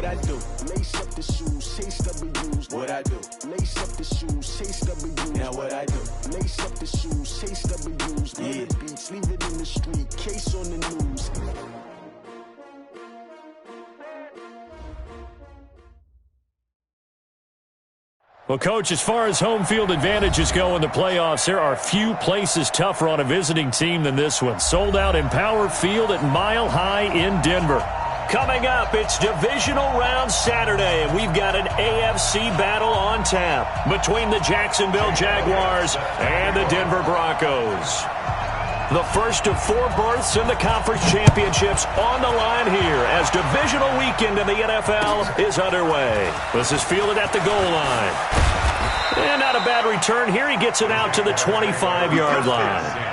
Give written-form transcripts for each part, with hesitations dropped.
What I do? Lace up the shoes, chase W's. What I do? Lace up the shoes, chase W's. Now what I do? Lace up the shoes, chase W's. Yeah. The beats, leave it in the street, case on the news. Well, Coach, as far as home field advantages go in the playoffs, there are few places tougher on a visiting team than this one. Sold out Empower Field at Mile High in Denver. Coming up, it's divisional round Saturday, and we've got an AFC battle on tap between the Jacksonville Jaguars and the Denver Broncos. The first of 4 berths in the conference championships on the line here as divisional weekend in the NFL is underway. This is fielded at the goal line. And not a bad return here. He gets it out to the 25-yard line.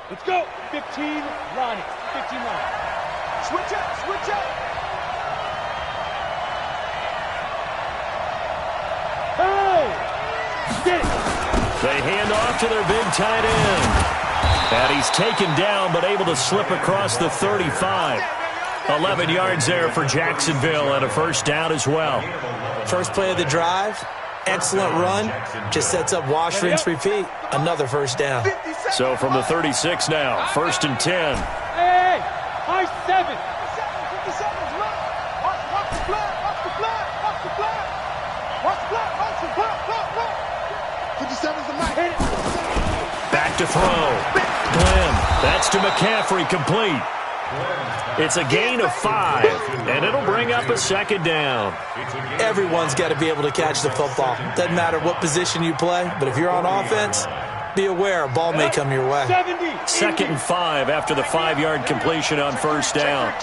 Let's go. 15, Lonnie. 15, Lonnie. Switch up, switch up. Hey! Get it. They hand off to their big tight end. And he's taken down but able to slip across the 35. 11 yards there for Jacksonville and a first down as well. First play of the drive. Excellent run. Just sets up wash, rinse, repeat. Another first down. So from the 36 now, 1st and 10. Hey, high 7. 57 is right. Watch the flag, watch the flag, watch the flag. Watch the flag, watch the flag, 57 is the mic. Hit it. Back to throw. Glenn, that's to McCaffrey, complete. It's a gain of 5, and it'll bring up a second down. Everyone's got to be able to catch the football. Doesn't matter what position you play, but if you're on offense, be aware a ball may come your way. 2nd and 5 after the 5-yard completion on first down.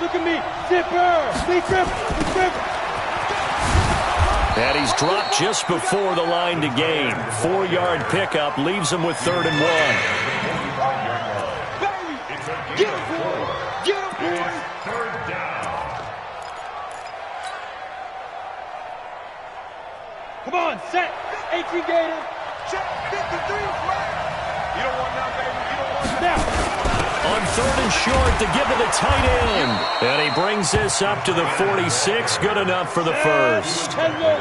Look at me. Zipper. And he's dropped just before the line to gain. 4-yard pickup leaves him with 3rd and 1. Get him, boy. Get him, boy. 3rd down. Come on, set. 18 Gator. Check 53. You don't want that, baby. You don't want that. On 3rd and short to give to the tight end. And he brings this up to the 46. Good enough for the first.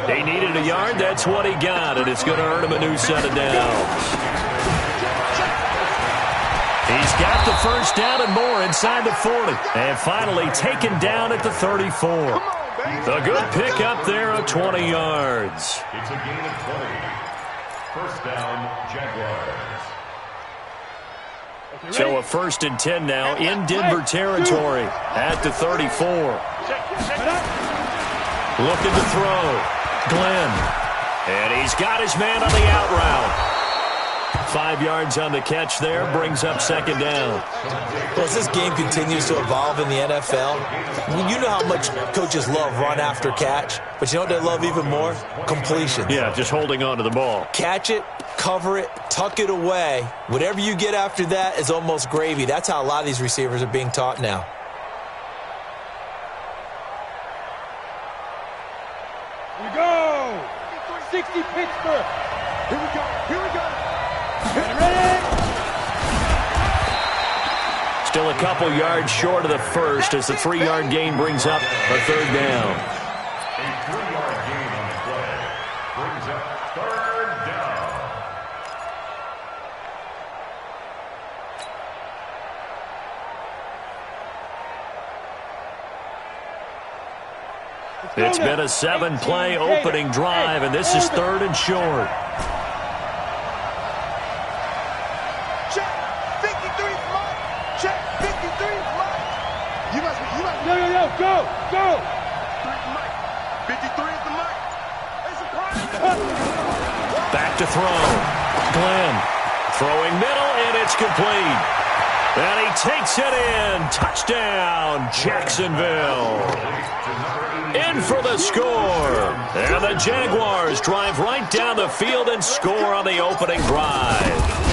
He needed a yard. That's what he got. And it's going to earn him a new set of downs. He's got the first down and more inside the 40. And finally taken down at the 34. A good pickup there of 20 yards. It's a gain of 20. First down, Jaguars. So a 1st and 10 now in Denver territory at the 34. Looking to throw. Glenn. And he's got his man on the out route. 5 yards on the catch there, brings up 2nd down. Well, as this game continues to evolve in the NFL, you know how much coaches love run after catch, but you know what they love even more? Completion. Yeah, just holding on to the ball. Catch it, cover it, tuck it away. Whatever you get after that is almost gravy. That's how a lot of these receivers are being taught now. Here we go. 60 Pittsburgh. Here we go. Here we go. Ready? Still a couple yards short of the first as the 3-yard gain brings up a 3rd down. A 3-yard gain on the play brings up 3rd down. It's been a 7-play opening drive, and this is 3rd and short. Go! 53 is the mic. Back to throw. Glenn throwing middle, and it's complete. And he takes it in. Touchdown, Jacksonville. In for the score. And the Jaguars drive right down the field and score on the opening drive.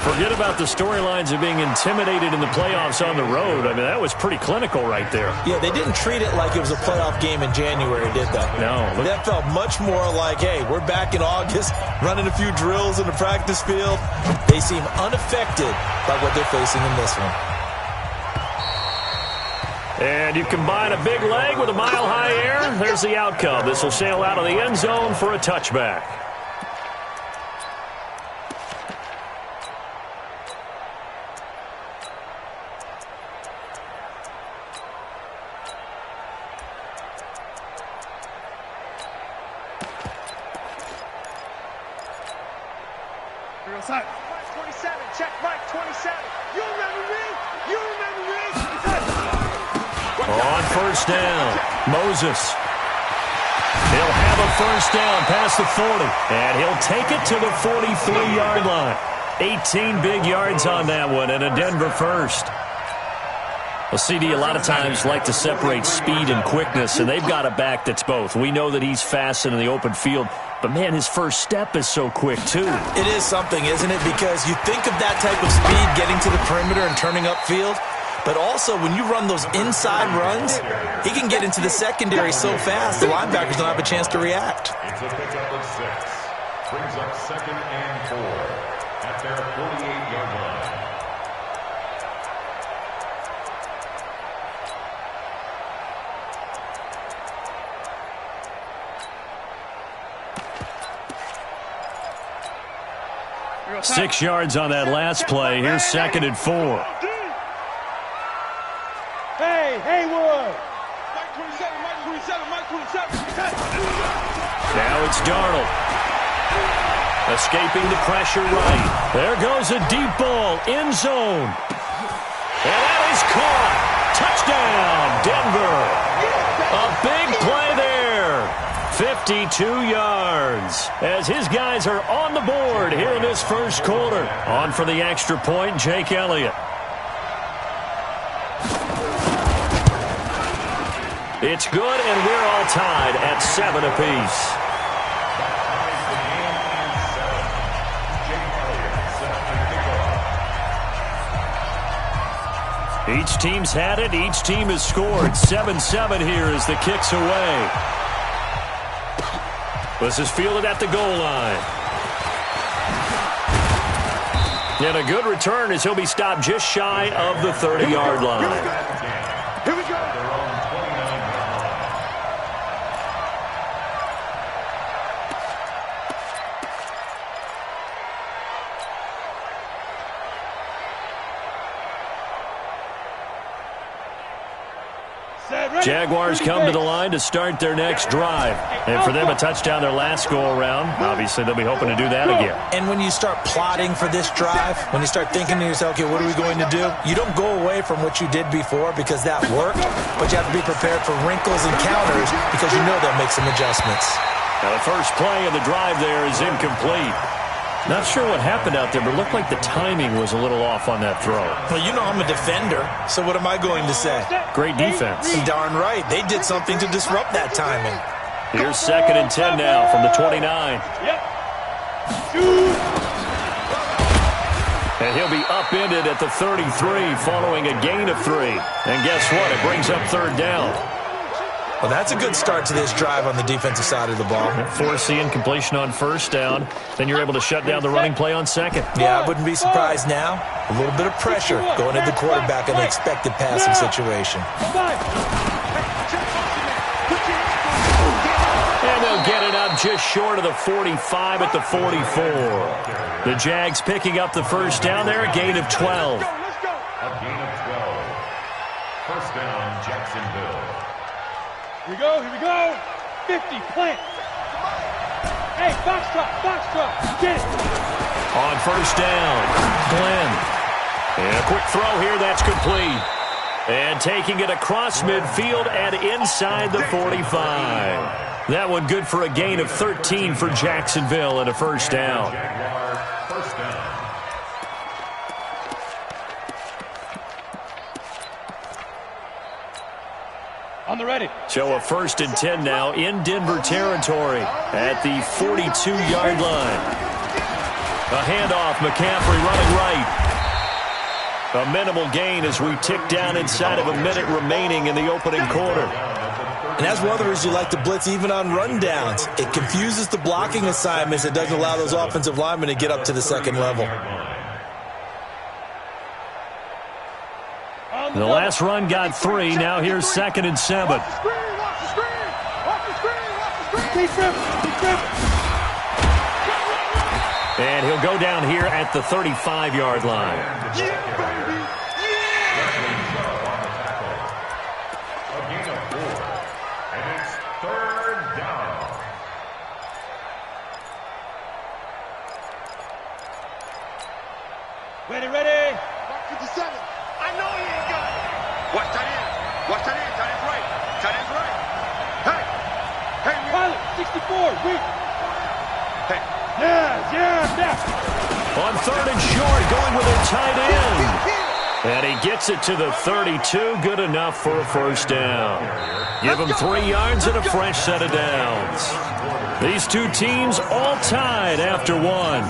Forget about the storylines of being intimidated in the playoffs on the road. I mean, that was pretty clinical right there. Yeah, they didn't treat it like it was a playoff game in January, did they? No. That felt much more like, hey, we're back in August, running a few drills in the practice field. They seem unaffected by what they're facing in this one. And you combine a big leg with a mile-high air. There's the outcome. This will sail out of the end zone for a touchback. Mike 27, check Mike 27. You remember me? You remember me? On first down, Moses. He'll have a first down past the 40, and he'll take it to the 43-yard line. 18 big yards on that one, and a Denver first. Well, CD a lot of times like to separate speed and quickness, and they've got a back that's both. We know that he's fast in the open field, but, man, his first step is so quick, too. It is something, isn't it? Because you think of that type of speed getting to the perimeter and turning upfield, but also when you run those inside runs, he can get into the secondary so fast the linebackers don't have a chance to react. It's a pickup of 6. Brings up 2nd and 4 at their 48-yard line. Six yards on that last play. Here's 2nd and 4. Hey, Haywood. Mike 27, Mike 27, Mike 27. Now it's Darnold. Escaping the pressure right. There goes a deep ball. End zone. And that is caught. Touchdown, Denver. A big play there. 52 yards as his guys are on the board here in this first quarter. On for the extra point, Jake Elliott. It's good, and we're all tied at 7 apiece. Each team's had it. Each team has scored. 7-7 here as the kick's away. This is fielded at the goal line. And a good return as he'll be stopped just shy of the 30-yard line. Here we go. Jaguars come to the line to start their next drive. And for them, a touchdown their last go-around. Obviously, they'll be hoping to do that again. And when you start plotting for this drive, when you start thinking to yourself, okay, what are we going to do? You don't go away from what you did before because that worked, but you have to be prepared for wrinkles and counters because you know they'll make some adjustments. Now, the first play of the drive there is incomplete. Not sure what happened out there, but it looked like the timing was a little off on that throw. Well, you know I'm a defender, so what am I going to say? Great defense. Darn right. They did something to disrupt that timing. Here's 2nd and 10 now from the 29. And he'll be upended at the 33 following a gain of 3. And guess what? It brings up 3rd down. Well, that's a good start to this drive on the defensive side of the ball. Forcing completion on 1st down. Then you're able to shut down the running play on 2nd. Yeah, I wouldn't be surprised now. A little bit of pressure going at the quarterback in an expected passing situation. And they'll get it up just short of the 45 at the 44. The Jags picking up the first down there, a gain of 12. A gain of 12. First down, Jacksonville. Here we go. 50, plant. Hey, box truck, get it. On first down, Glenn. And a quick throw here, that's complete. And taking it across midfield and inside the 45. That one good for a gain of 13 for Jacksonville and a first down. First down. On the ready. So a 1st and 10 now in Denver territory at the 42-yard line. A handoff, McCaffrey running right. A minimal gain as we tick down inside of a minute remaining in the opening quarter. And that's one of the reasons you like to blitz even on rundowns. It confuses the blocking assignments. It doesn't allow those offensive linemen to get up to the second level. The last run got 3. Now here's 2nd and 7. And he'll go down here at the 35-yard line. Yeah, baby. A gain of 4. And it's 3rd down. Ready. 57. I know he ain't got it. Watch tight end. Watch tight end. Tight end's right. Tight end's right. Hey, Pilot, 64. Wait. Hey. Yeah. On 3rd and short, going with a tight end. And he gets it to the 32. Good enough for a 1st down. Give him 3 yards and a fresh set of downs. These two teams all tied after 1.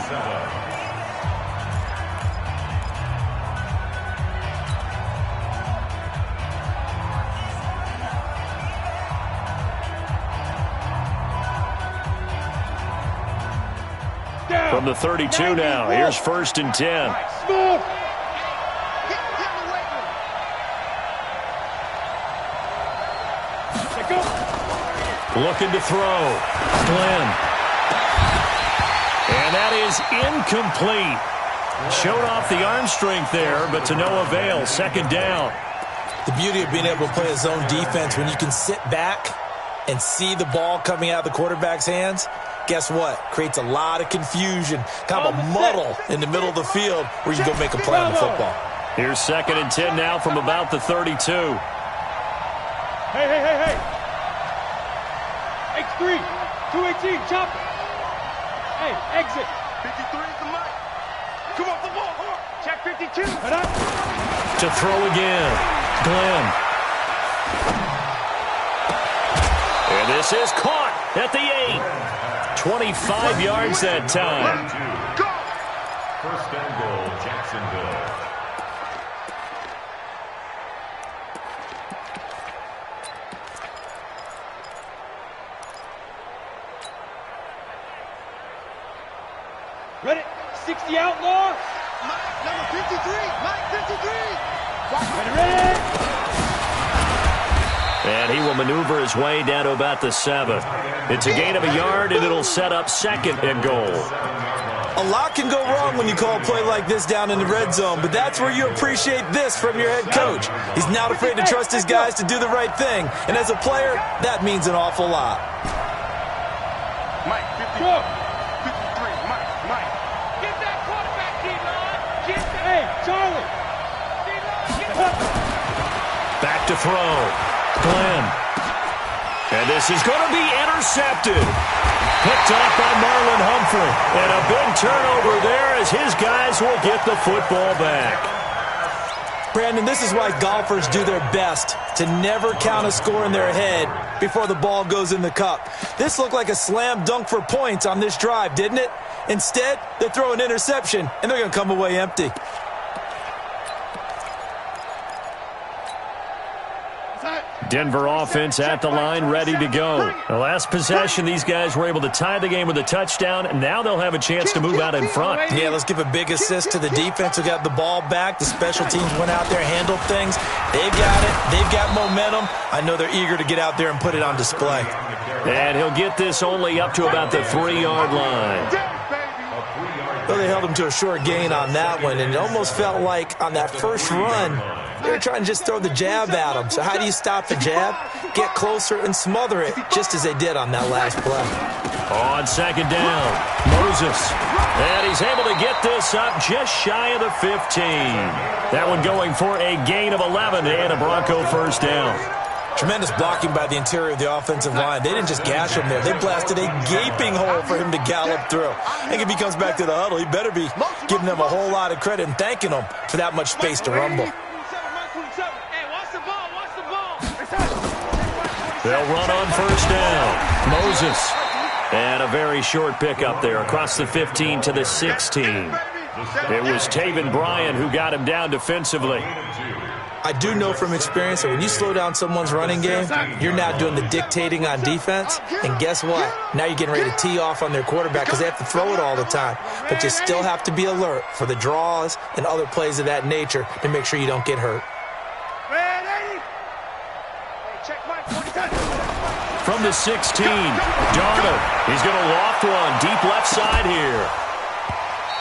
From the 32 now, here's 1st and 10. Smooth. Looking to throw. Glenn. And that is incomplete. Showed off the arm strength there, but to no avail. 2nd down. The beauty of being able to play a zone defense when you can sit back and see the ball coming out of the quarterback's hands, guess what? Creates a lot of confusion, kind of a muddle in the middle of the field where you can go make a play on the football. Here's 2nd and 10 now from about the 32. Hey. X3. 218. Chop it. Hey, exit. 53 is the mic. Come off the ball. Check 52. To throw again. Glenn. And this is caught at the 8. 25 yards that time. Go. 1st and goal, Jacksonville. Ready. 60 outlaw. Mike, number 53. Mike, 53. Ready. And he will maneuver his way down to about the 7. It's a gain of a yard, and it'll set up 2nd and goal. A lot can go wrong when you call a play like this down in the red zone, but that's where you appreciate this from your head coach. He's not afraid to trust his guys to do the right thing, and as a player, that means an awful lot. Mike, 53. Mike. Get that quarterback, D-line. Hey, Charlie. Back to throw. Glenn. And this is going to be intercepted. Picked off by Marlon Humphrey. And a big turnover there as his guys will get the football back. Brandon, this is why golfers do their best to never count a score in their head before the ball goes in the cup. This looked like a slam dunk for points on this drive, didn't it? Instead, they throw an interception, and they're going to come away empty. Denver offense at the line, ready to go. The last possession, these guys were able to tie the game with a touchdown, and now they'll have a chance to move out in front. Yeah, let's give a big assist to the defense who got the ball back. The special teams went out there, handled things. They've got it. They've got momentum. I know they're eager to get out there and put it on display. And he'll get this only up to about the 3-yard line. Well, they held him to a short gain on that one, and it almost felt like on that first run, they were trying to just throw the jab at him. So how do you stop the jab? Get closer and smother it, just as they did on that last play. On 2nd down, Moses. And he's able to get this up just shy of the 15. That one going for a gain of 11 and a Bronco 1st down. Tremendous blocking by the interior of the offensive line. They didn't just gash him there. They blasted a gaping hole for him to gallop through. I think if he comes back to the huddle, he better be giving them a whole lot of credit and thanking them for that much space to rumble. They'll run on first down. Moses. And a very short pickup there across the 15 to the 16. It was Taven Bryan who got him down defensively. I do know from experience that when you slow down someone's running game, you're now doing the dictating on defense. And guess what? Now you're getting ready to tee off on their quarterback because they have to throw it all the time. But you still have to be alert for the draws and other plays of that nature to make sure you don't get hurt. From the 16, Darnold. He's going to loft one deep left side here.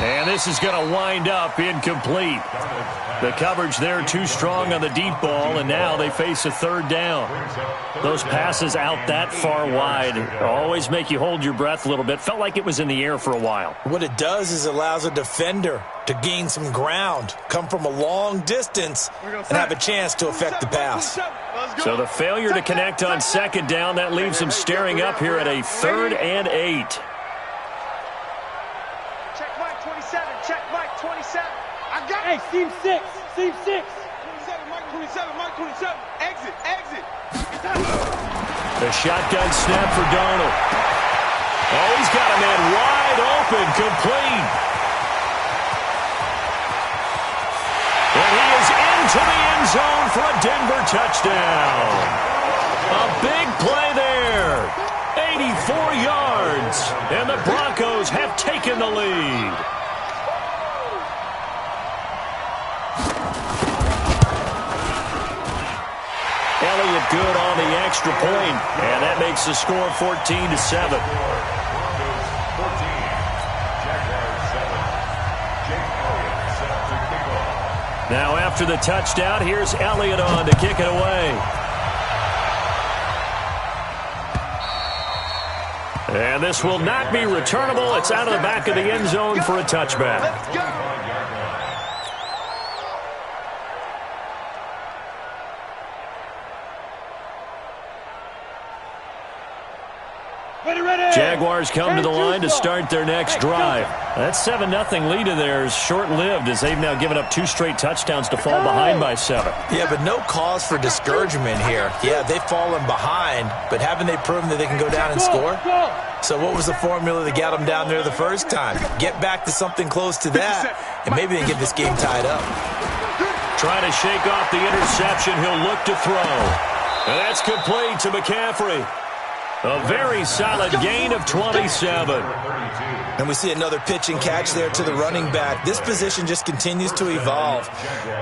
And this is going to wind up incomplete. The coverage there too strong on the deep ball, and now they face a third down. Those passes out that far wide always make you hold your breath a little bit. Felt like it was in the air for a while. What it does is it allows a defender to gain some ground, come from a long distance, and have a chance to affect the pass. So the failure to connect on second down, that leaves them staring up here at a 3rd and 8. Check Mike 27. I got it. Hey, seam 6. Seam 6. 27, Mike 27, Mike 27. Exit. The shotgun snap for Darnold. Oh, he's got a man wide open, complete. And he is into the end zone for a Denver touchdown. A big play there. 84 yards. And the Broncos have taken the lead. Elliott good on the extra point, and that makes the score 14-7. Now after the touchdown, here's Elliott on to kick it away. And this will not be returnable. It's out of the back of the end zone for a touchback. Jaguars come to the line to start their next drive. That 7-0 lead of theirs short-lived as they've now given up 2 straight touchdowns to fall behind by 7. Yeah, but no cause for discouragement here. Yeah, they've fallen behind, but haven't they proven that they can go down and score? So what was the formula that got them down there the first time? Get back to something close to that, and maybe they get this game tied up. Trying to shake off the interception, he'll look to throw. And that's complete to McCaffrey. A very solid gain of 27. And we see another pitch and catch there to the running back. This position just continues to evolve.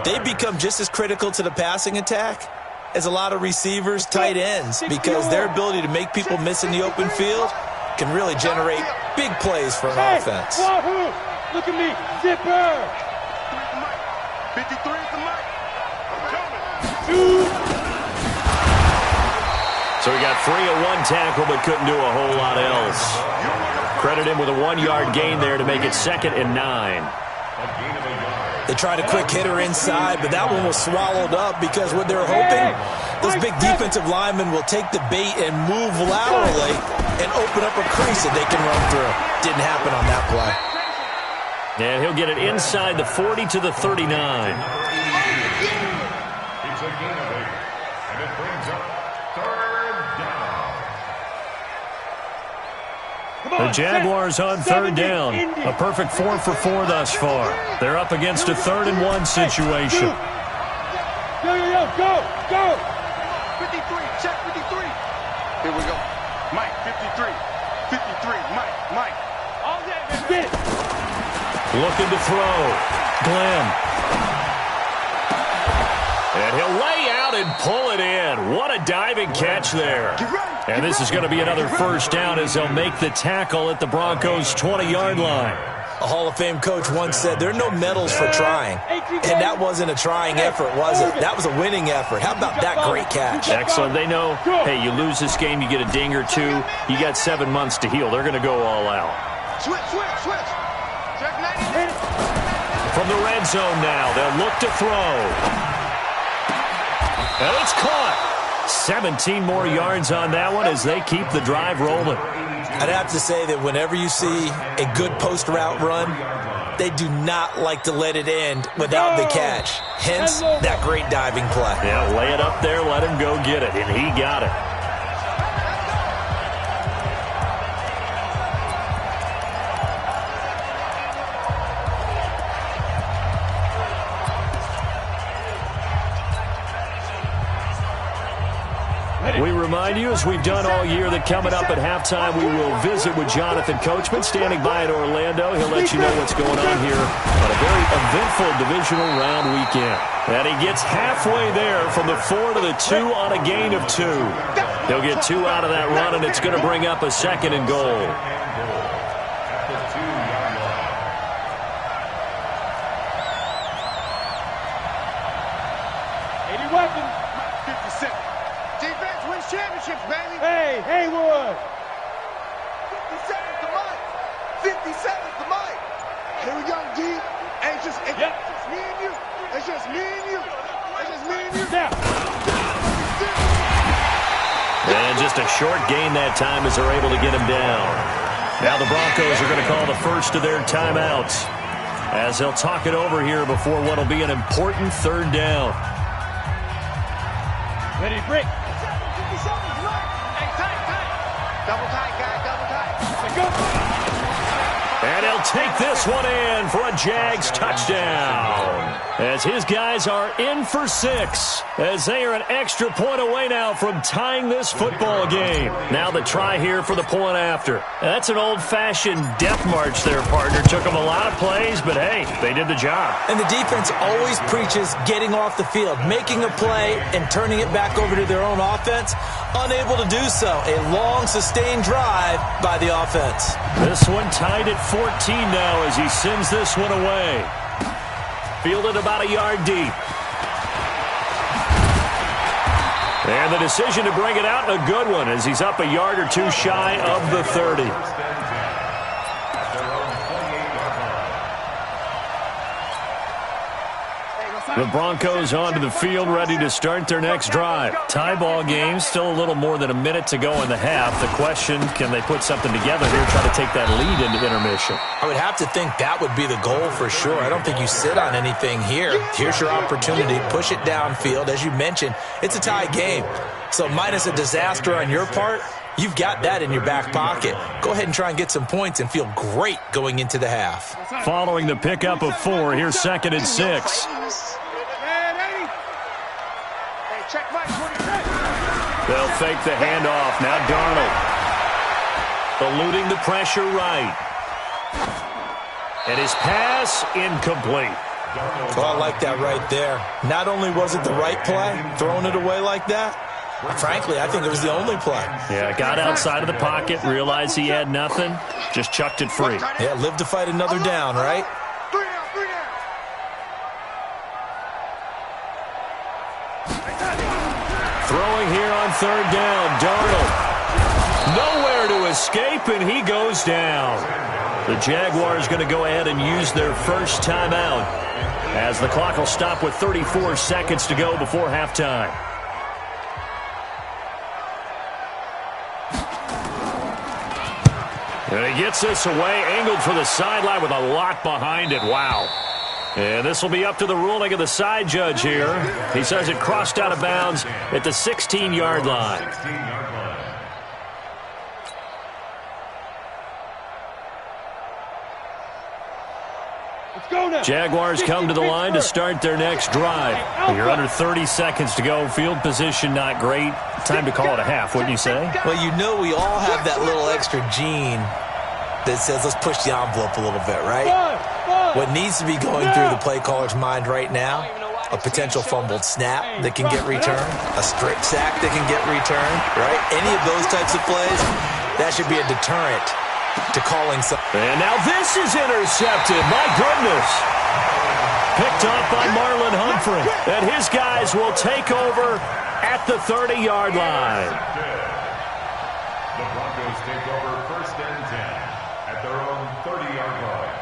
They become just as critical to the passing attack as a lot of receivers, tight ends, because their ability to make people miss in the open field can really generate big plays for an offense. Look at me, zipper. 53 is the mic. I'm coming. So he got 3 of 1 tackle, but couldn't do a whole lot else. Credit him with a 1-yard gain there to make it 2nd and 9. They tried a quick hitter inside, but that one was swallowed up because what they're hoping, those big defensive linemen will take the bait and move laterally and open up a crease that they can run through. Didn't happen on that play. And he'll get it inside the 40 to the 39. It's a gain of 8, and it brings up 3rd down. The Jaguars on 3rd down. A perfect 4 for 4 thus far. They're up against a 3rd and 1 situation. Go. 53, check 53. Here we go. Mike, 53. 53, Mike. All day, baby. Looking to throw. Glenn. And he'll lay out and pull it in. What a diving catch there. And this is going to be another first down as they'll make the tackle at the Broncos' 20-yard line. A Hall of Fame coach once said, there are no medals for trying. And that wasn't a trying effort, was it? That was a winning effort. How about that great catch? Excellent. They know, hey, you lose this game, you get a ding or 2. You got 7 months to heal. They're going to go all out. Switch. Check 90. From the red zone now, they'll look to throw. And it's caught. 17 more yards on that one as they keep the drive rolling. I'd have to say that whenever you see a good post route run, they do not like to let it end without the catch. Hence, that great diving play. Yeah, lay it up there, let him go get it, and he got it. remind you, as we've done all year, that coming up at halftime, we will visit with Jonathan Coachman, standing by in Orlando. He'll let you know what's going on here on a very eventful divisional round weekend. And he gets halfway there from the 4 to the 2 on a gain of 2. He'll get 2 out of that run, and it's going to bring up a 2nd and goal. Championships, baby. Hey, Haywood. 50 seconds to Mike. 50 seconds to Mike. Here we go, D. It's just me and you. It's just me and you. It's just me and you. Now. And just a short gain that time as they're able to get him down. Now the Broncos are going to call the first of their timeouts as they'll talk it over here before what will be an important 3rd down. Ready to break. Double tight, guy, double tight. Go. And he'll take this one in for a Jags touchdown. As his guys are in for 6, as they are an extra point away now from tying this football game. Now the try here for the point after. That's an old-fashioned death march there, partner. Took them a lot of plays, but hey, they did the job. And the defense always preaches getting off the field, making a play and turning it back over to their own offense. Unable to do so. A long, sustained drive by the offense. This one tied at 14 now as he sends this one away. Fielded about a yard deep. And the decision to bring it out, a good one, as he's up a yard or 2 shy of the 30. The Broncos onto the field, ready to start their next drive. Tie ball game, still a little more than a minute to go in the half. The question, can they put something together here, try to take that lead into intermission? I would have to think that would be the goal for sure. I don't think you sit on anything here. Here's your opportunity. Push it downfield. As you mentioned, it's a tie game. So minus a disaster on your part, you've got that in your back pocket. Go ahead and try and get some points and feel great going into the half. Following the pickup of 4, here's 2nd and 6. They'll fake the handoff. Now Darnold eluding the pressure right. And his pass incomplete. Oh, I like that right there. Not only was it the right play, throwing it away like that, frankly, I think it was the only play. Yeah, got outside of the pocket, realized he had nothing, just chucked it free. Yeah, live to fight another down, right? Throwing here on 3rd down, Darnold. Nowhere to escape, and he goes down. The Jaguars going to go ahead and use their first timeout as the clock will stop with 34 seconds to go before halftime. And he gets this away, angled for the sideline with a lot behind it. Wow. And this will be up to the ruling of the side judge here. He says it crossed out of bounds at the 16-yard line. Jaguars come to the line to start their next drive. You're under 30 seconds to go. Field position not great. Time to call it a half, wouldn't you say? Well, you know we all have that little extra gene that says let's push the envelope a little bit, right? What needs to be going through the play caller's mind right now, a potential fumbled snap that can get returned, a strip sack that can get returned, right? Any of those types of plays, that should be a deterrent to calling something. And now this is intercepted. My goodness. Picked off by Marlon Humphrey. And his guys will take over at the 30-yard line. The Broncos take over 1st and 10 at their own 30-yard line.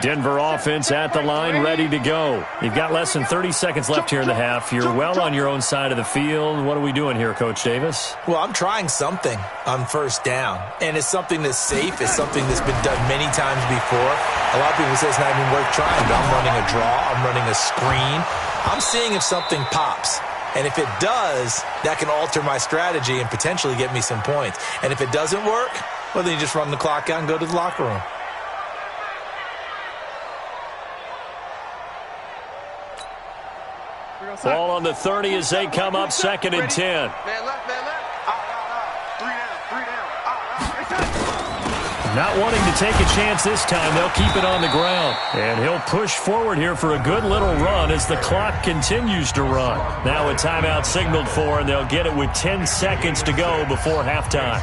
Denver offense at the line, ready to go. You've got less than 30 seconds left here in the half. You're well on your own side of the field. What are we doing here, Coach Davis? Well, I'm trying something on 1st down, and it's something that's safe. It's something that's been done many times before. A lot of people say it's not even worth trying, but I'm running a draw. I'm running a screen. I'm seeing if something pops. And if it does, that can alter my strategy and potentially get me some points. And if it doesn't work, well, then you just run the clock out and go to the locker room. Ball on the 30 as they come up 2nd and 10. Man left, man left. Three down. Not wanting to take a chance this time, they'll keep it on the ground. And he'll push forward here for a good little run as the clock continues to run. Now a timeout signaled for, and they'll get it with 10 seconds to go before halftime.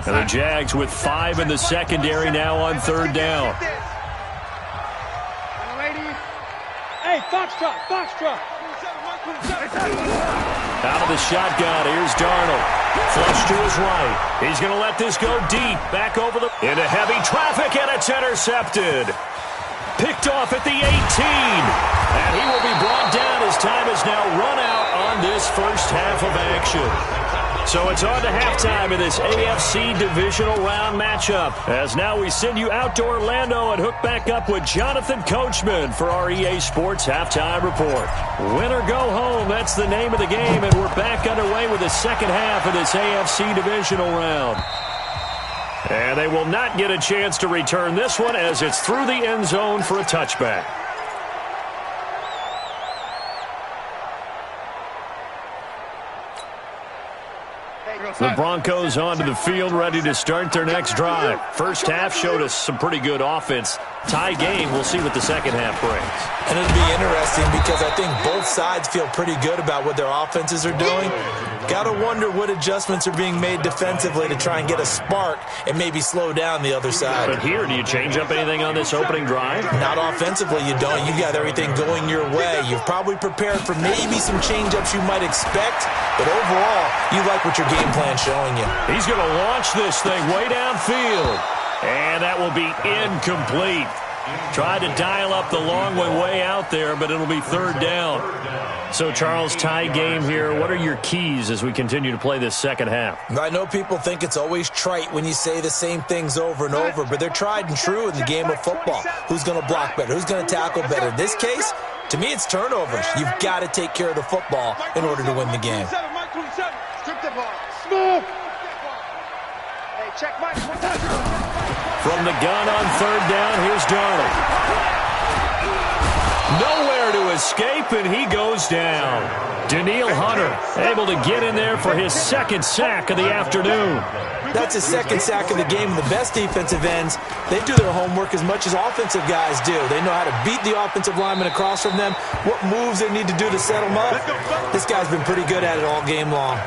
And the Jags with 5 in the secondary now on 3rd down. Hey, Foxtrot. Out of the shotgun, here's Darnold. Flush to his right. He's going to let this go deep. Back over into heavy traffic, and it's intercepted. Picked off at the 18. And he will be brought down as time has now run out on this first half of action. So it's on to halftime in this AFC divisional round matchup. As now we send you out to Orlando and hook back up with Jonathan Coachman for our EA Sports Halftime Report. Win or go home, that's the name of the game, and we're back underway with the second half of this AFC divisional round. And they will not get a chance to return this one as it's through the end zone for a touchback. The Broncos onto the field, ready to start their next drive. First half showed us some pretty good offense. Tie game, we'll see what the second half brings. And it'll be interesting because I think both sides feel pretty good about what their offenses are doing. Got to wonder what adjustments are being made defensively to try and get a spark and maybe slow down the other side. But here, do you change up anything on this opening drive? Not offensively, you don't. You got everything going your way. You've probably prepared for maybe some change-ups you might expect, but overall, you like what your game plan's showing you. He's going to launch this thing way downfield, and that will be incomplete. Tried to dial up the long one way out there, but it'll be 3rd down. So, Charles, tie game here. What are your keys as we continue to play this second half? I know people think it's always trite when you say the same things over and over, but they're tried and true in the game of football. Who's going to block better? Who's going to tackle better? In this case, to me, it's turnovers. You've got to take care of the football in order to win the game. Smooth. Hey, check Mike. From the gun on 3rd down, here's Darnold. Nowhere to escape, and he goes down. Daniil Hunter able to get in there for his 2nd sack of the afternoon. That's his 2nd sack of the game. The best defensive ends, they do their homework as much as offensive guys do. They know how to beat the offensive lineman across from them, what moves they need to do to set them up. This guy's been pretty good at it all game long.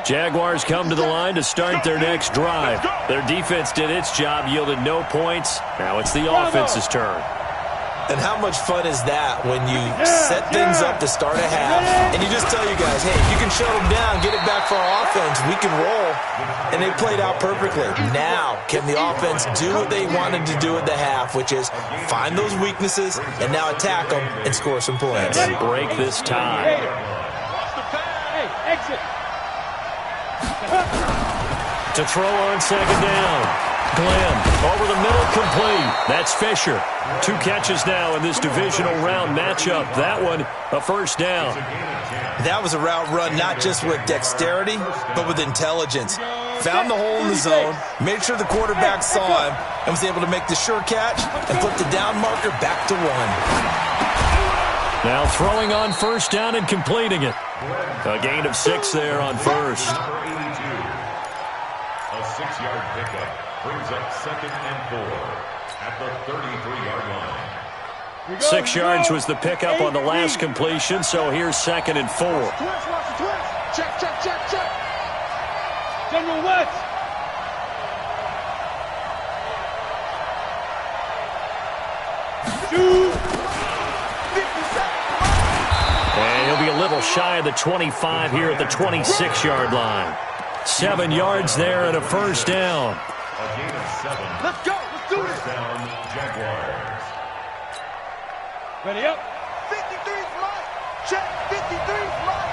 Jaguars come to the line to start their next drive. Their defense did its job, yielded no points. Now it's the offense's turn. And how much fun is that when you set things up to start a half and you just tell you guys, hey, if you can shut them down, get it back for our offense, we can roll. And they played out perfectly. Now, can the offense do what they wanted to do at the half, which is find those weaknesses and now attack them and score some points. And break this tie. Hey, exit. To throw on 2nd down. Glenn over the middle, complete. That's Fisher. 2 catches now in this divisional round matchup. That one, a 1st down. That was a route run not just with dexterity, but with intelligence. Found the hole in the zone, made sure the quarterback saw him, and was able to make the sure catch and flip the down marker back to 1. Now throwing on 1st down and completing it. A gain of 6 there on 1st. A 6-yard pickup brings up 2nd and 4 at the 33-yard line. 6 yards was the pickup on the last completion, so here's 2nd and 4. Twist, watch the twist. Check. General West. And he'll be a little shy of the 25 here at the 26-yard line. 7 yards there and a 1st down. A gain of 7. Let's go. Let's do this. Down, Jaguars. Ready up. 53's mine. Check. 53's mine.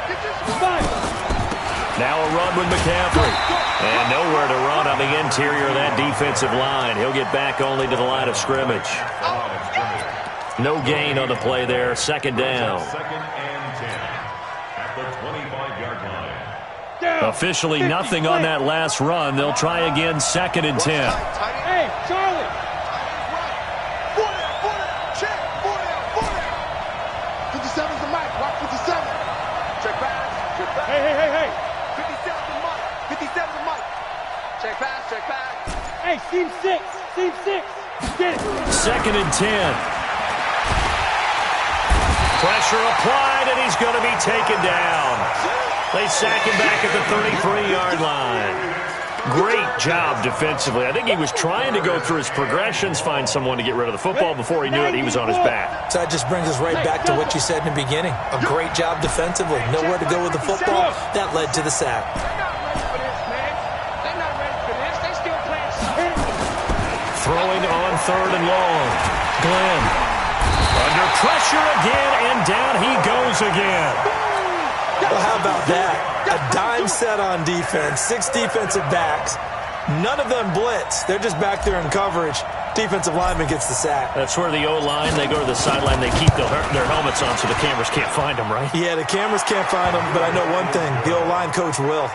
Get this one. Fine. Now a run with McCaffrey. And nowhere to run on the interior of that defensive line. He'll get back only to the line of scrimmage. No gain on the play there. Second down. Second and 10 at the 25-yard line. Officially nothing on that last run. They'll try again, second and 10. Hey, Charlie. 57's the mic. Watch 57. Check pass. Check pass. Hey. 57's the mic. 57's the mic. Check pass. Check pass. Hey, seam 6. Seam 6. Get it. Second and 10. Pressure applied, and he's going to be taken down. They sack him back at the 33-yard line. Great job defensively. I think he was trying to go through his progressions, find someone to get rid of the football. Before he knew it, he was on his back. So that just brings us right back to what you said in the beginning. A great job defensively. Nowhere to go with the football. That led to the sack. Throwing on third and long. Glenn. Under pressure again, and down he goes again. Well, how about that? A dime set on defense, 6 defensive backs. None of them blitz. They're just back there in coverage. Defensive lineman gets the sack. That's where the O-line, they go to the sideline, they keep their helmets on so the cameras can't find them, right? Yeah, the cameras can't find them, but I know one thing. The O-line coach will.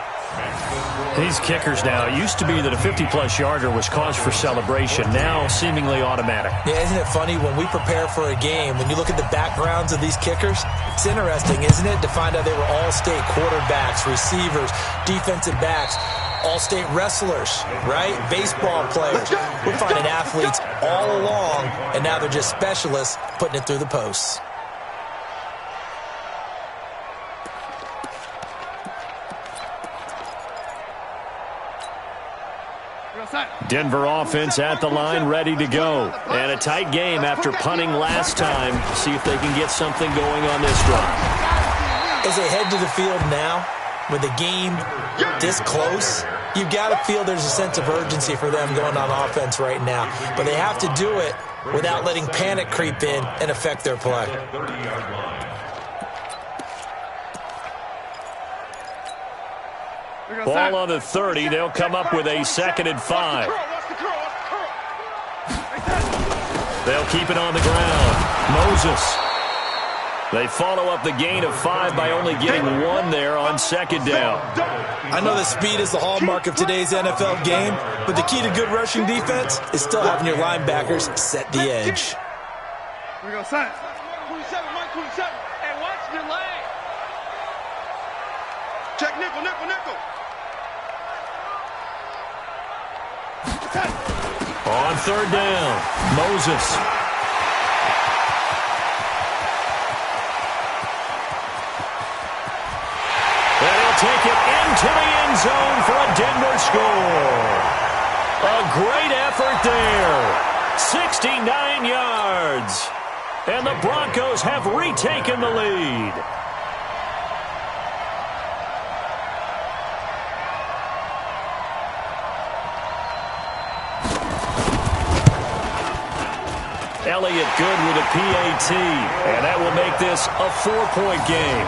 These kickers now, it used to be that a 50-plus yarder was cause for celebration. Now, seemingly automatic. Yeah, isn't it funny when we prepare for a game, when you look at the backgrounds of these kickers, it's interesting, isn't it, to find out they were all-state quarterbacks, receivers, defensive backs, all-state wrestlers, right? Baseball players. We're finding athletes all along, and now they're just specialists putting it through the posts. Denver offense at the line, ready to go. And a tight game after punting last time. See if they can get something going on this drive. As they head to the field now, with the game this close, you've got to feel there's a sense of urgency for them going on offense right now. But they have to do it without letting panic creep in and affect their play. Ball on the 30. They'll come up with a second and 5. They'll keep it on the ground. Moses. They follow up the gain of 5 by only getting 1 there on second down. I know that speed is the hallmark of today's NFL game, but the key to good rushing defense is still having your linebackers set the edge. Here we go, Science. 27, Mike 27. And watch your leg. Check nickel, nickel, nickel. On third down, Moses. And he'll take it into the end zone for a Denver score. A great effort there. 69 yards. And the Broncos have retaken the lead. Elliott good with a PAT, and that will make this a 4-point game.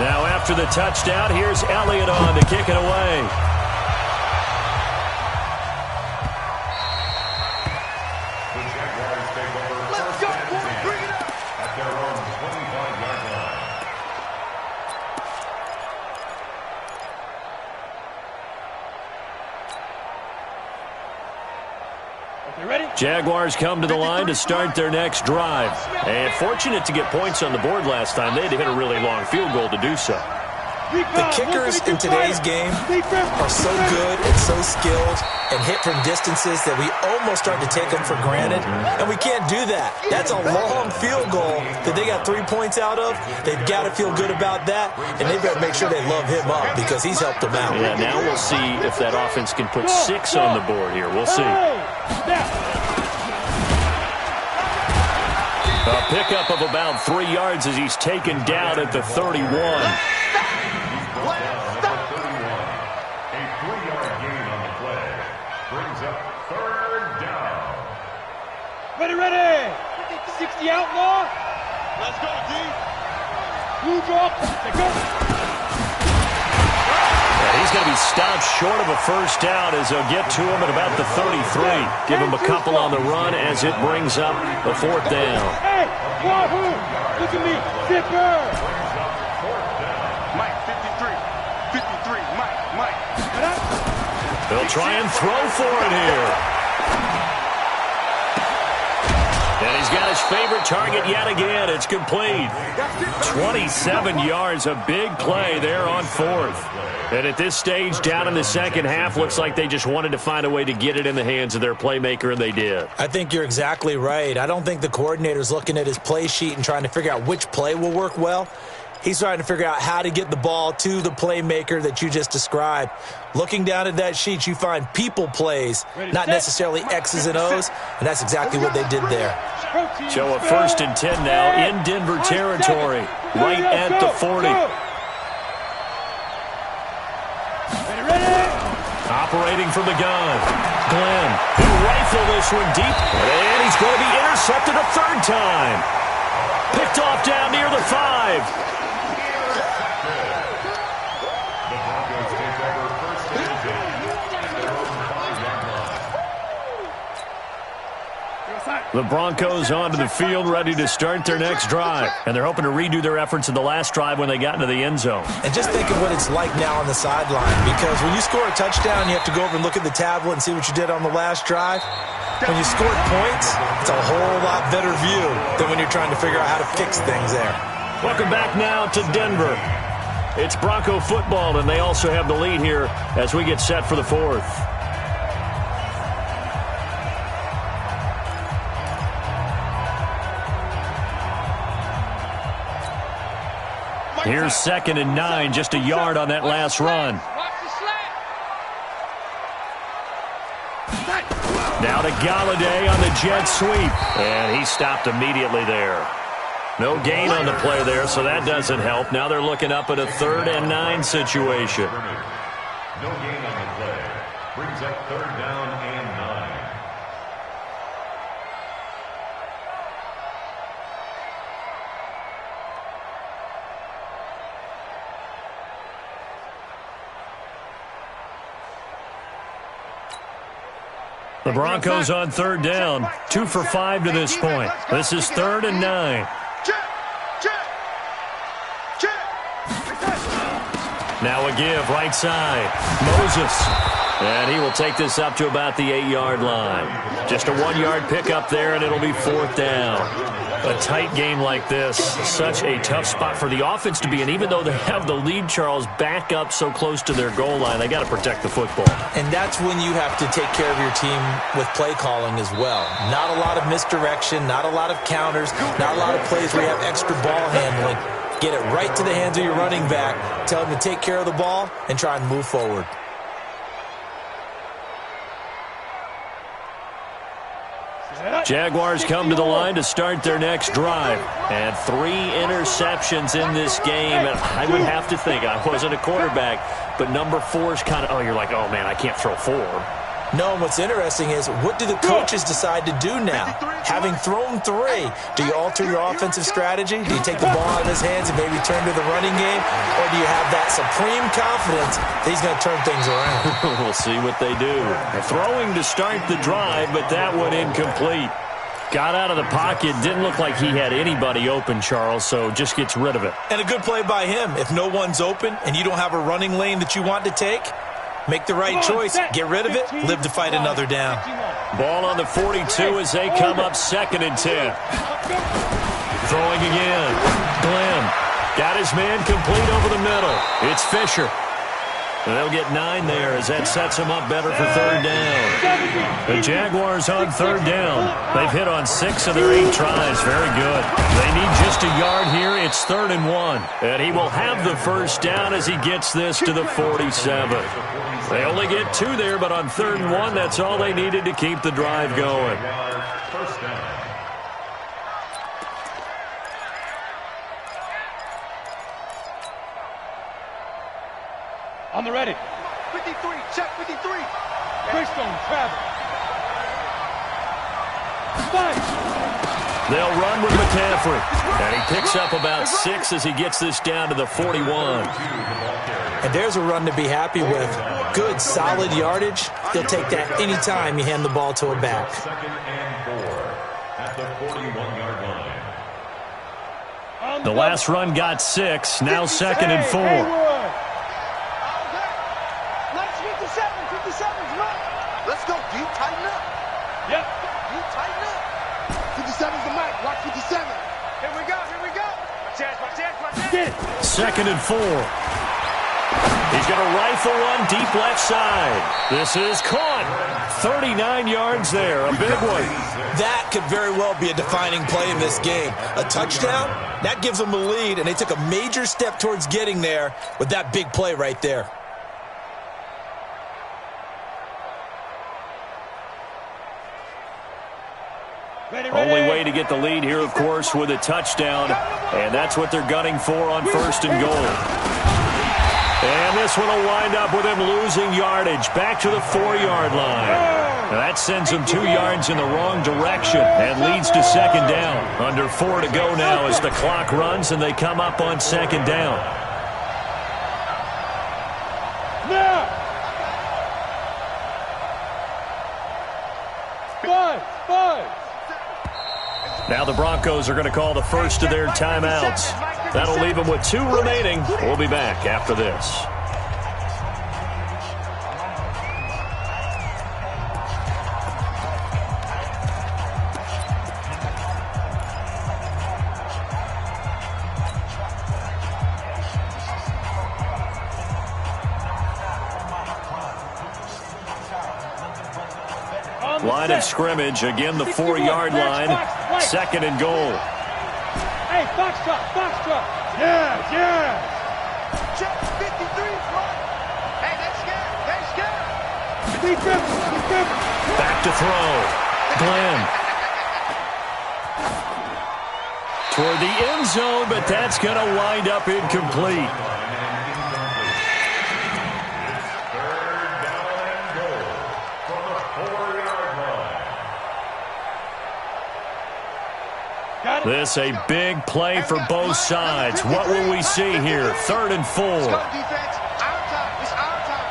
Now after the touchdown, here's Elliott on to kick it away. The Jaguars take over first and 10 at their own 25-yard line. Jaguars come to the line to start their next drive. And fortunate to get points on the board last time. They had to hit a really long field goal to do so. The kickers in today's game are so good and so skilled and hit from distances that we almost start to take them for granted. And we can't do that. That's a long field goal that they got 3 points out of. They've got to feel good about that, and they better make sure they love him up because he's helped them out. Yeah, now we'll see if that offense can put 6 on the board here. We'll see. A pickup of about 3 yards as he's taken down at the 31. Ready. 60 out long. 2 drop. Go. He's going to be stopped short of a first down as they'll get to him at about the 33. Give him a couple on the run as it brings up a 4th down. Hey, Wahoo! Look at me, Zipper! Mike, 53. 53, Mike. They'll try and throw for it here. And he's got his favorite target yet again. It's complete. 27 yards, a big play there on 4th. And at this stage, down in the second half, looks like they just wanted to find a way to get it in the hands of their playmaker, and they did. I think you're exactly right. I don't think the coordinator's looking at his play sheet and trying to figure out which play will work well. He's trying to figure out how to get the ball to the playmaker that you just described. Looking down at that sheet, you find people plays, not necessarily X's and O's, and that's exactly what they did there. So a 1st and 10 now in Denver territory, right at the 40. Operating from the gun, Glenn, he'll rifle this one deep, and he's going to be intercepted a 3rd time. Picked off down near the 5. The Broncos onto the field, ready to start their next drive. And they're hoping to redo their efforts in the last drive when they got into the end zone. And just think of what it's like now on the sideline, because when you score a touchdown, you have to go over and look at the tablet and see what you did on the last drive. When you scored points, it's a whole lot better view than when you're trying to figure out how to fix things there. Welcome back now to Denver. It's Bronco football, and they also have the lead here as we get set for the 4th. Here's 2nd and 9, just a yard on that last run. Now to Galladay on the jet sweep, and he stopped immediately there. No gain on the play there, so that doesn't help. Now they're looking up at a 3rd and 9 situation. No gain on the play. Brings up 3rd down and 9. The Broncos on 3rd down, 2 for 5 to this point. This is 3rd and 9. Now a give, right side. Moses. And he will take this up to about the 8-yard line. Just a 1-yard pickup there, and it'll be 4th down. A tight game like this, such a tough spot for the offense to be in. Even though they have the lead, Charles, back up so close to their goal line, they got to protect the football. And that's when you have to take care of your team with play calling as well. Not a lot of misdirection, not a lot of counters, not a lot of plays where you have extra ball handling. Get it right to the hands of your running back, tell him to take care of the ball, and try and move forward. Jaguars come to the line to start their next drive. And 3 interceptions in this game. And I would have to think, I wasn't a quarterback, but number 4 is kind of, you're like, oh, man, I can't throw 4. No, and what's interesting is, what do the coaches decide to do now? Having thrown 3, do you alter your offensive strategy? Do you take the ball out of his hands and maybe turn to the running game? Or do you have that supreme confidence that he's going to turn things around? We'll see what they do. Throwing to start the drive, but that one incomplete. Got out of the pocket, didn't look like he had anybody open, Charles, so just gets rid of it. And a good play by him. If no one's open and you don't have a running lane that you want to take, make the right choice, get rid of it, live to fight another down. Ball on the 42 as they come up 2nd and 10. Throwing again. Glenn got his man complete over the middle. It's Fisher. And they'll get 9 there as that sets them up better for 3rd down. The Jaguars on 3rd down. They've hit on 6 of their 8 tries. Very good. They need just a yard here. It's 3rd and 1. And he will have the first down as he gets this to the 47. They only get 2 there, but on 3rd and 1, that's all they needed to keep the drive going. First down. On the ready. 53, check 53. Greystone, travel. 5. They'll run with McCaffrey. And he picks up about 6 as he gets this down to the 41. And there's a run to be happy with. Good, solid yardage. He'll take that anytime you hand the ball to a back. Second and 4 at the 41-yard line. The last run got 6. Now second and 4. Let's go, D. Tighten up. Yep. D, tighten up. 57's the mic. Watch 57. Here we go. Watch it. Get it. Second and 4. He's going to rifle one deep left side. This is caught. 39 yards there. A big one. That could very well be a defining play in this game. A touchdown, that gives them a lead, and they took a major step towards getting there with that big play right there. Only way to get the lead here, of course, with a touchdown. And that's what they're gunning for on first and goal. And this one will wind up with him losing yardage back to the 4-yard line. Now that sends him 2 yards in the wrong direction and leads to second down. Under 4 to go now as the clock runs and they come up on second down. Now. Five. Now the Broncos are going to call the first of their timeouts. That'll leave them with 2 remaining. We'll be back after this. Line of scrimmage, again the 4-yard line. Second and goal. Hey, Foxtrot. Yeah. Check 53. Hey, they're scared. Be careful. Back to throw. Glenn. Toward the end zone, but that's going to wind up incomplete. This a big play for both sides. What will we see here? Third and 4. Let's go, defense. Our time. It's our time.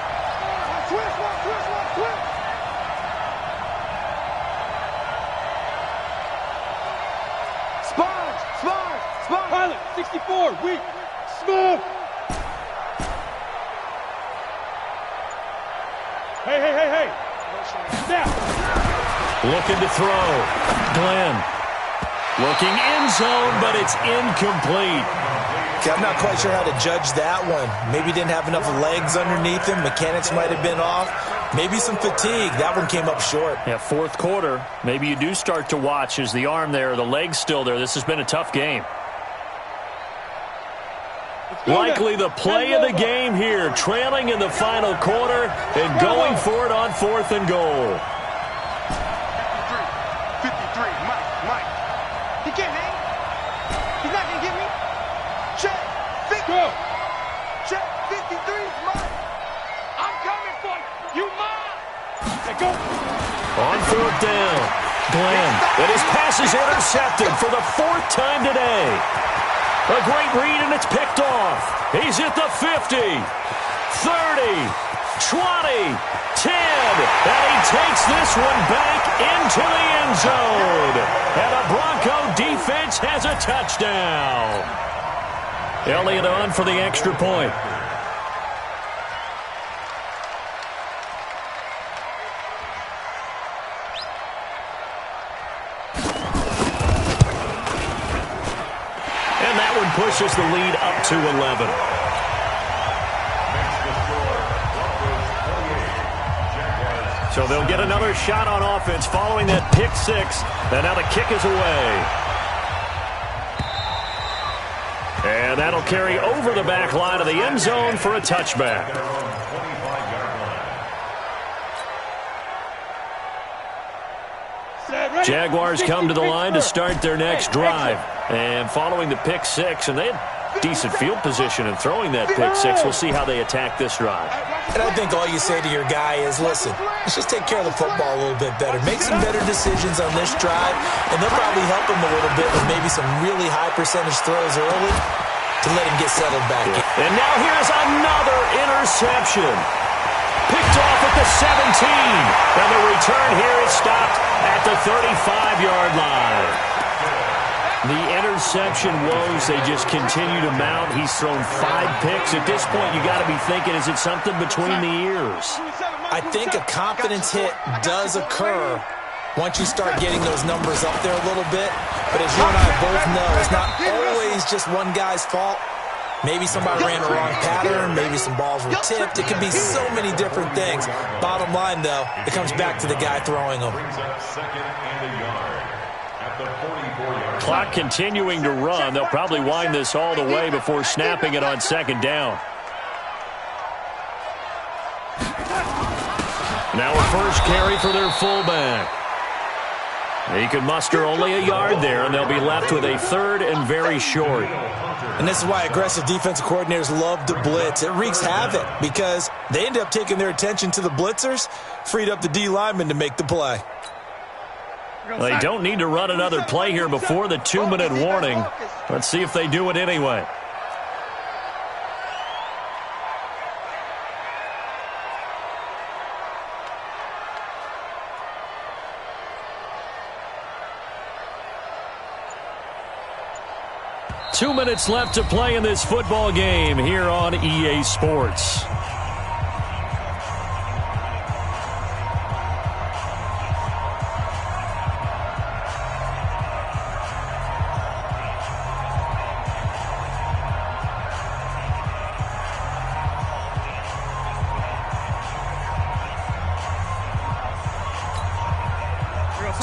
Twist one. Sponge. Pilot, 64, weak. Smooth. Hey. Snap. Looking to throw. Glenn. Looking end zone, but it's incomplete. Okay, I'm not quite sure how to judge that one. Maybe didn't have enough legs underneath him. Mechanics might have been off. Maybe some fatigue. That one came up short. Yeah, fourth quarter. Maybe you do start to watch. Is the arm there, the leg's still there? This has been a tough game. Likely the play of the game here. Trailing in the final quarter and going for it on fourth and goal. 53. Mike. He can't hang. He's not going to get me. Check. 50. Go. Check. 53's mine. I'm coming for you. You mine. Hey, go. On fourth down. Glenn. And his pass is intercepted for the 4th time today. A great read, and it's picked off. He's at the 50, 30, 20, 10, and he takes this one back into the end zone. And the Bronco defense has a touchdown. Elliott on for the extra point. Pushes the lead up to 11. So they'll get another shot on offense following that pick 6. And now the kick is away. And that'll carry over the back line of the end zone for a touchback. Jaguars come to the line to start their next drive. And following the pick 6, and they had decent field position and throwing that pick six. We'll see how they attack this drive. And I think all you say to your guy is, listen, let's just take care of the football a little bit better. Make some better decisions on this drive, and they'll probably help him a little bit with maybe some really high percentage throws early to let him get settled back in. And now here's another interception. Picked off at the 17. And the return here is stopped at the 35-yard line. The interception woes, they just continue to mount. He's thrown 5 picks. At this point, you got to be thinking, is it something between the ears? I think a confidence hit does occur once you start getting those numbers up there a little bit. But as you and I both know, it's not always just one guy's fault. Maybe somebody ran a wrong pattern. Maybe some balls were tipped. It could be so many different things. Bottom line, though, it comes back to the guy throwing them. Clock continuing to run. They'll probably wind this all the way before snapping it on second down. Now a first carry for their fullback. He could muster only a yard there, and they'll be left with a third and very short. And this is why aggressive defensive coordinators love to blitz. It wreaks havoc because they end up taking their attention to the blitzers, freed up the D lineman to make the play. They don't need to run another play here before the 2-minute warning. Let's see if they do it anyway. Two minutes left to play in this football game here on EA Sports.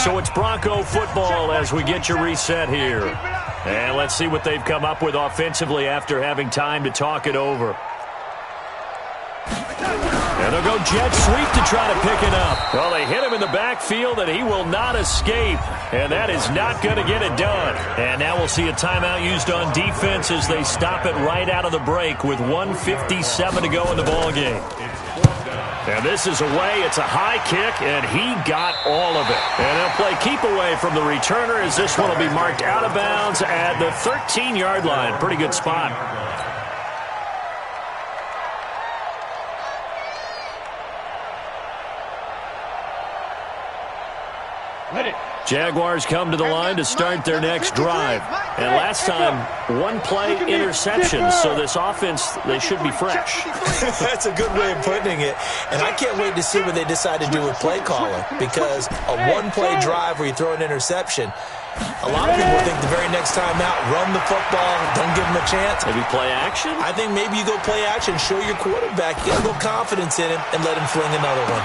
So it's Bronco football as we get you reset here. And let's see what they've come up with offensively after having time to talk it over. And they'll go jet sweep to try to pick it up. Well, they hit him in the backfield, and he will not escape. And that is not going to get it done. And now we'll see a timeout used on defense as they stop it right out of the break with 1:57 to go in the ballgame. And this is away. It's a high kick, and he got all of it. And they'll play keep away from the returner as this one will be marked out of bounds at the 13-yard line. Pretty good spot. Jaguars come to the line to start their next drive. And last time, one play interception. So this offense, they should be fresh. That's a good way of putting it. And I can't wait to see what they decide to do with play calling. Because a one-play drive where you throw an interception, a lot of people think the very next time out, run the football, don't give them a chance. Maybe play action? I think maybe you go play action, show your quarterback, get a little confidence in him, and let him fling another one.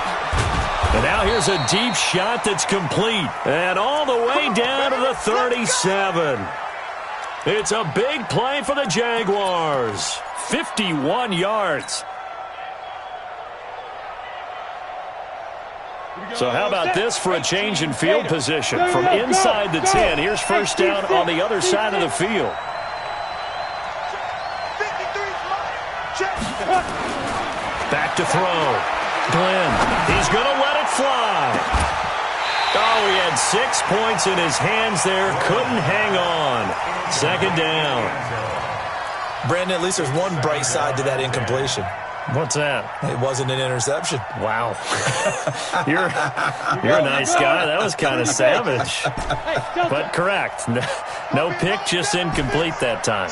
And now here's a deep shot that's complete. And all the way down to the 37. It's a big play for the Jaguars. 51 yards. So how about this for a change in field position? From inside the 10, here's first down on the other side of the field. Back to throw. Glenn, he's going to let it fly. Oh, he had 6 points in his hands there. Couldn't hang on. Second down. Brandon, at least there's one bright side to that incompletion. What's that? It wasn't an interception. Wow. You're a nice guy. That was kind of savage. But correct. No pick, just incomplete that time.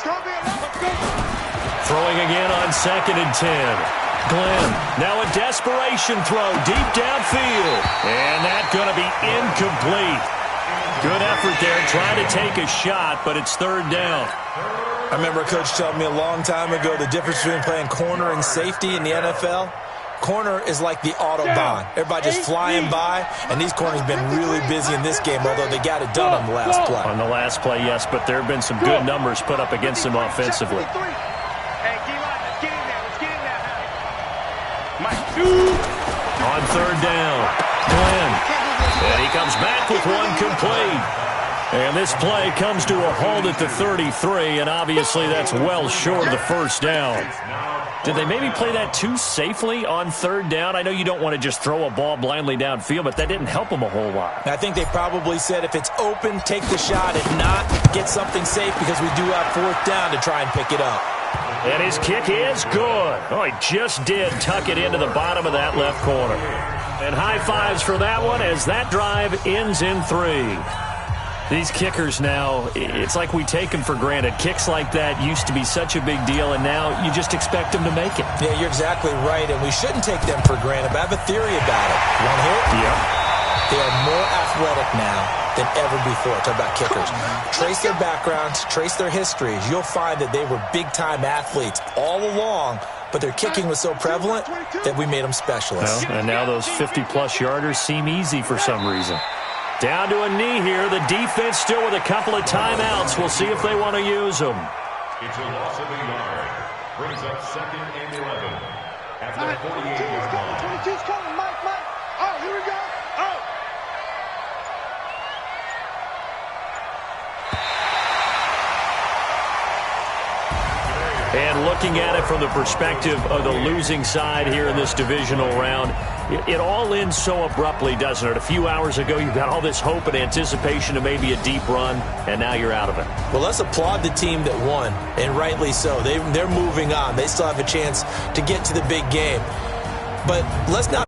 Throwing again on 2nd and 10. Glenn, now a desperation throw deep downfield. And that's going to be incomplete. Good effort there, trying to take a shot, but it's third down. I remember a coach telling me a long time ago the difference between playing corner and safety in the NFL. Corner is like the Autobahn. Everybody just flying by, and these corners have been really busy in this game, although they got it done on the last play. On the last play, yes, but there have been some good numbers put up against them offensively. On third down, Glenn. And he comes back with one complete. And this play comes to a halt at the 33, and obviously that's well short of the first down. Did they maybe play that too safely on third down? I know you don't want to just throw a ball blindly downfield, but that didn't help them a whole lot. I think they probably said if it's open, take the shot. If not, get something safe because we do have fourth down to try and pick it up. And his kick is good. Oh, he just did tuck it into the bottom of that left corner. And high fives for that one as that drive ends in 3. These kickers now, it's like we take them for granted. Kicks like that used to be such a big deal, and now you just expect them to make it. Yeah, you're exactly right, and we shouldn't take them for granted, but I have a theory about it. Want to hear it? Yeah. They are more athletic now than ever before. Talk about kickers. Trace their backgrounds, trace their histories. You'll find that they were big-time athletes all along, but their kicking was so prevalent that we made them specialists. Well, and now those 50-plus yarders seem easy for some reason. Down to a knee here. The defense still with a couple of timeouts. We'll see if they want to use them. It's a loss of a yard. Brings up 2nd and 11. At the 48-yard line. 22's coming, Mike. Oh, here we go. Oh. And looking at it from the perspective of the losing side here in this divisional round, it all ends so abruptly, doesn't it? A few hours ago, you got all this hope and anticipation of maybe a deep run, and now you're out of it. Well, let's applaud the team that won, and rightly so. They're moving on. They still have a chance to get to the big game. But let's not